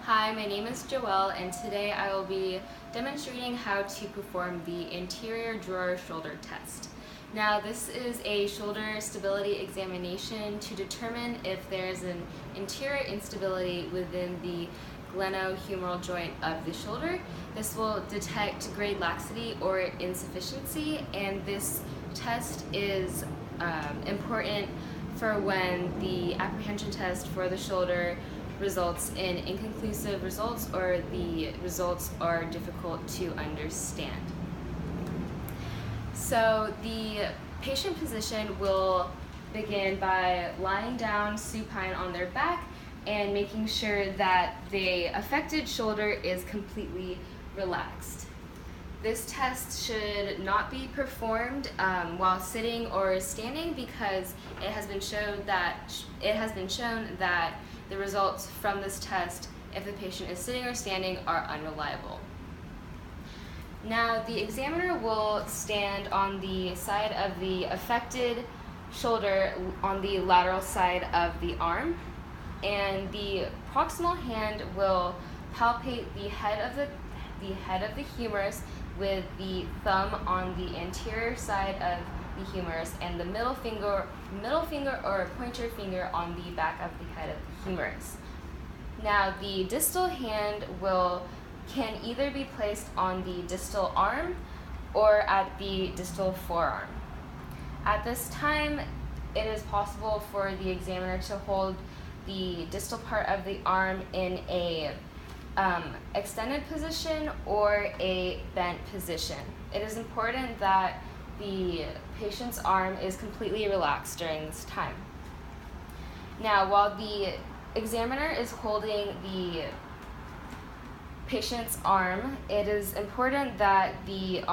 Hi, my name is Joelle, and today I will be demonstrating how to perform the anterior drawer shoulder test. Now, this is a shoulder stability examination to determine if there is an anterior instability within the glenohumeral joint of the shoulder. This will detect grade laxity or insufficiency, and this test is important for when the apprehension test for the shoulder results in inconclusive results or the results are difficult to understand. So the patient position will begin by lying down supine on their back and making sure that the affected shoulder is completely relaxed. This test should not be performed while sitting or standing because it has been shown that the results from this test, if the patient is sitting or standing, are unreliable. Now, the examiner will stand on the side of the affected shoulder on the lateral side of the arm, and the proximal hand will palpate the head of the humerus with the thumb on the anterior side of the humerus and the middle finger or pointer finger on the back of the head of the humerus. Now, the distal hand can either be placed on the distal arm or at the distal forearm. At this time, it is possible for the examiner to hold the distal part of the arm in a extended position or a bent position. It is important that the patient's arm is completely relaxed during this time. Now, while the examiner is holding the patient's arm, it is important that the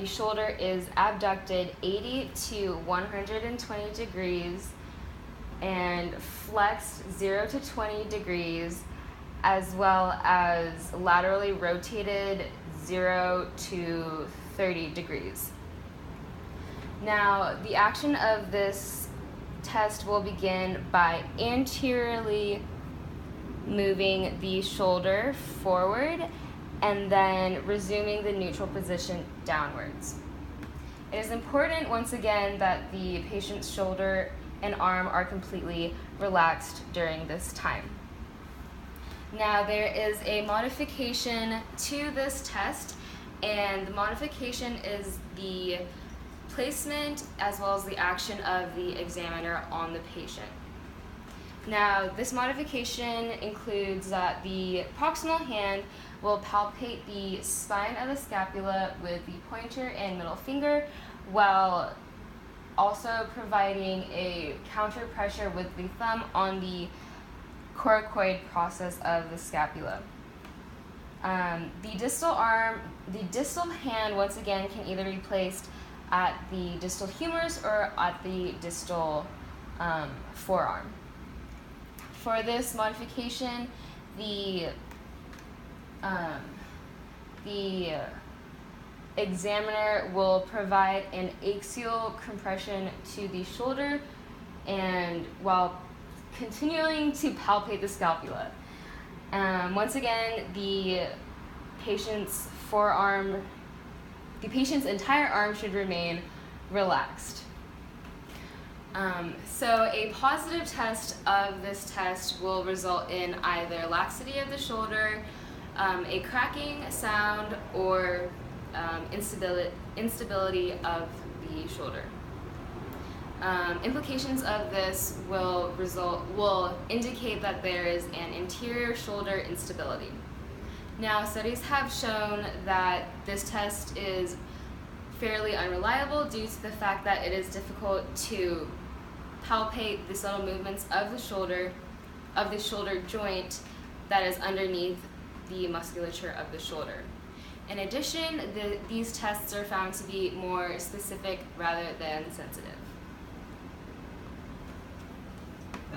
shoulder is abducted 80 to 120 degrees and flexed 0 to 20 degrees, as well as laterally rotated 0 to 30 degrees. Now, the action of this test will begin by anteriorly moving the shoulder forward and then resuming the neutral position downwards. It is important, once again, that the patient's shoulder and arm are completely relaxed during this time. Now, there is a modification to this test, and the modification is the placement as well as the action of the examiner on the patient. Now, this modification includes that the proximal hand will palpate the spine of the scapula with the pointer and middle finger, while also providing a counter pressure with the thumb on the coracoid process of the scapula. The distal hand, once again, can either be placed at the distal humerus or at the distal forearm. For this modification, the examiner will provide an axial compression to the shoulder, and while continuing to palpate the scapula. Once again, the patient's entire arm should remain relaxed. So a positive test of this test will result in either laxity of the shoulder, a cracking sound, or instability of the shoulder. Implications of this will indicate that there is an anterior shoulder instability. Now, studies have shown that this test is fairly unreliable due to the fact that it is difficult to palpate the subtle movements of the shoulder joint that is underneath the musculature of the shoulder. In addition, these tests are found to be more specific rather than sensitive.